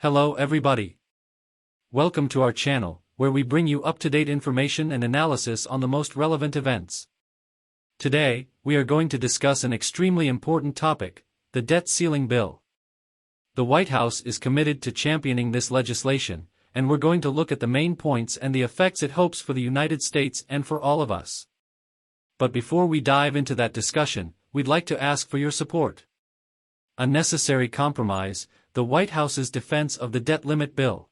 Hello everybody. Welcome to our channel, where we bring you up-to-date information and analysis on the most relevant events. Today, we are going to discuss an extremely important topic, the debt ceiling bill. The White House is committed to championing this legislation, and we're going to look at the main points and the effects it hopes for the United States and for all of us. But before we dive into that discussion, we'd like to ask for your support. A necessary compromise, the White House's defense of the debt limit bill.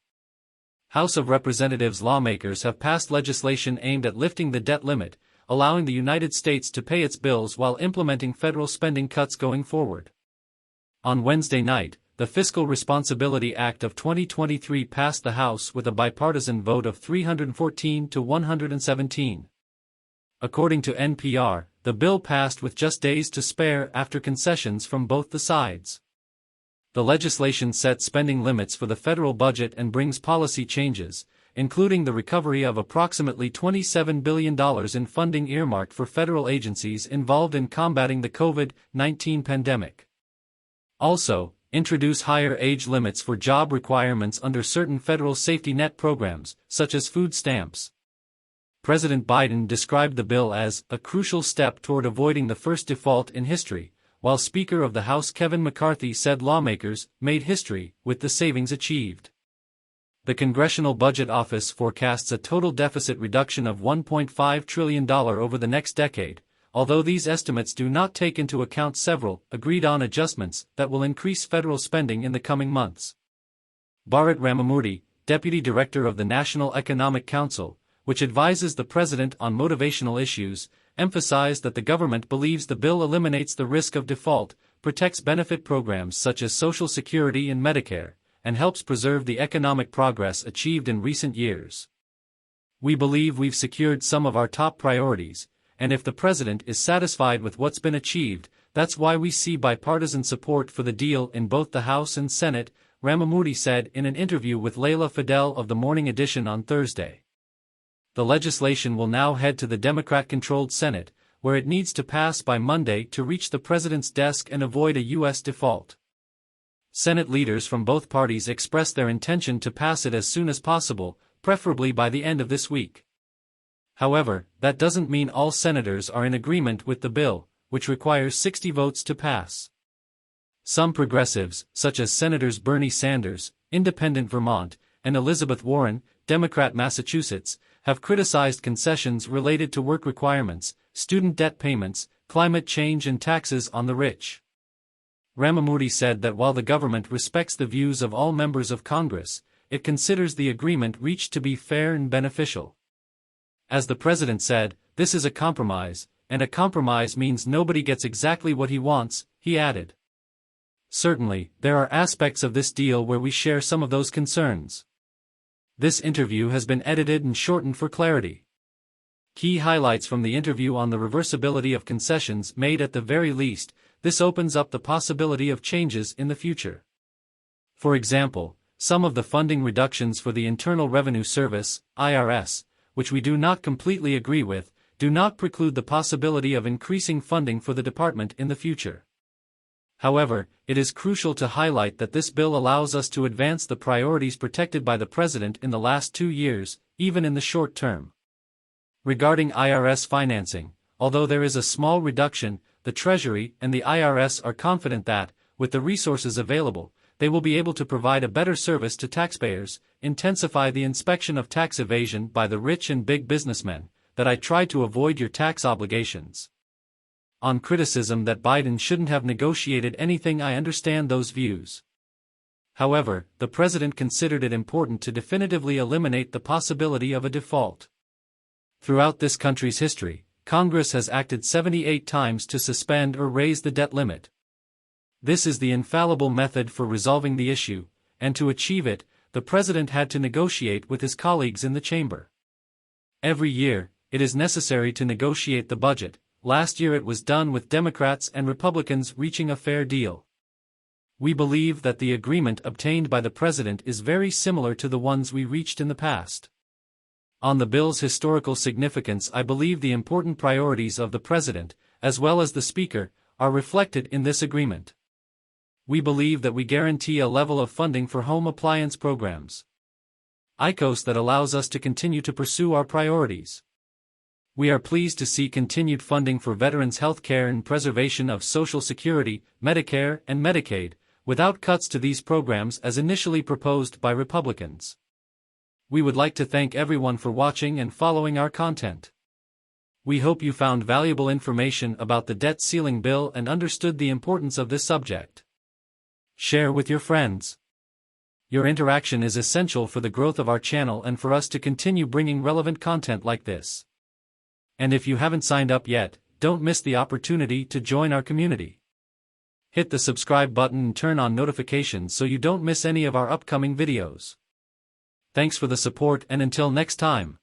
House of Representatives lawmakers have passed legislation aimed at lifting the debt limit, allowing the United States to pay its bills while implementing federal spending cuts going forward. On Wednesday night, the Fiscal Responsibility Act of 2023 passed the House with a bipartisan vote of 314 to 117. According to NPR, the bill passed with just days to spare after concessions from both the sides. The legislation sets spending limits for the federal budget and brings policy changes, including the recovery of approximately $27 billion in funding earmarked for federal agencies involved in combating the COVID-19 pandemic. Also, introduce higher age limits for job requirements under certain federal safety net programs, such as food stamps. President Biden described the bill as a crucial step toward avoiding the first default in history, while Speaker of the House Kevin McCarthy said lawmakers made history with the savings achieved. The Congressional Budget Office forecasts a total deficit reduction of $1.5 trillion over the next decade, although these estimates do not take into account several agreed-on adjustments that will increase federal spending in the coming months. Bharat Ramamurthy, Deputy Director of the National Economic Council, which advises the President on motivational issues, emphasized that the government believes the bill eliminates the risk of default, protects benefit programs such as Social Security and Medicare, and helps preserve the economic progress achieved in recent years. We believe we've secured some of our top priorities, and if the President is satisfied with what's been achieved, that's why we see bipartisan support for the deal in both the House and Senate, Ramamurthy said in an interview with Leila Fadel of the Morning Edition on Thursday. The legislation will now head to the Democrat-controlled Senate, where it needs to pass by Monday to reach the President's desk and avoid a U.S. default. Senate leaders from both parties expressed their intention to pass it as soon as possible, preferably by the end of this week. However, that doesn't mean all senators are in agreement with the bill, which requires 60 votes to pass. Some progressives, such as Senators Bernie Sanders, Independent Vermont, and Elizabeth Warren, Democrat Massachusetts, have criticized concessions related to work requirements, student debt payments, climate change and taxes on the rich. Ramamurthy said that while the government respects the views of all members of Congress, it considers the agreement reached to be fair and beneficial. As the President said, this is a compromise, and a compromise means nobody gets exactly what he wants, he added. Certainly, there are aspects of this deal where we share some of those concerns. This interview has been edited and shortened for clarity. Key highlights from the interview on the reversibility of concessions made at the very least, this opens up the possibility of changes in the future. For example, some of the funding reductions for the Internal Revenue Service, IRS, which we do not completely agree with, do not preclude the possibility of increasing funding for the department in the future. However, it is crucial to highlight that this bill allows us to advance the priorities protected by the President in the last 2 years, even in the short term. Regarding IRS financing, although there is a small reduction, the Treasury and the IRS are confident that, with the resources available, they will be able to provide a better service to taxpayers, intensify the inspection of tax evasion by the rich and big businessmen, that I try to avoid your tax obligations. On criticism that Biden shouldn't have negotiated anything, I understand those views. However, the President considered it important to definitively eliminate the possibility of a default. Throughout this country's history, Congress has acted 78 times to suspend or raise the debt limit. This is the infallible method for resolving the issue, and to achieve it, the President had to negotiate with his colleagues in the chamber. Every year, it is necessary to negotiate the budget. Last year it was done with Democrats and Republicans reaching a fair deal. We believe that the agreement obtained by the President is very similar to the ones we reached in the past. On the bill's historical significance, I believe the important priorities of the President, as well as the Speaker, are reflected in this agreement. We believe that we guarantee a level of funding for home appliance programs. IQOS that allows us to continue to pursue our priorities. We are pleased to see continued funding for veterans' health care and preservation of Social Security, Medicare, and Medicaid, without cuts to these programs as initially proposed by Republicans. We would like to thank everyone for watching and following our content. We hope you found valuable information about the debt ceiling bill and understood the importance of this subject. Share with your friends. Your interaction is essential for the growth of our channel and for us to continue bringing relevant content like this. And if you haven't signed up yet, don't miss the opportunity to join our community. Hit the subscribe button and turn on notifications so you don't miss any of our upcoming videos. Thanks for the support, and until next time.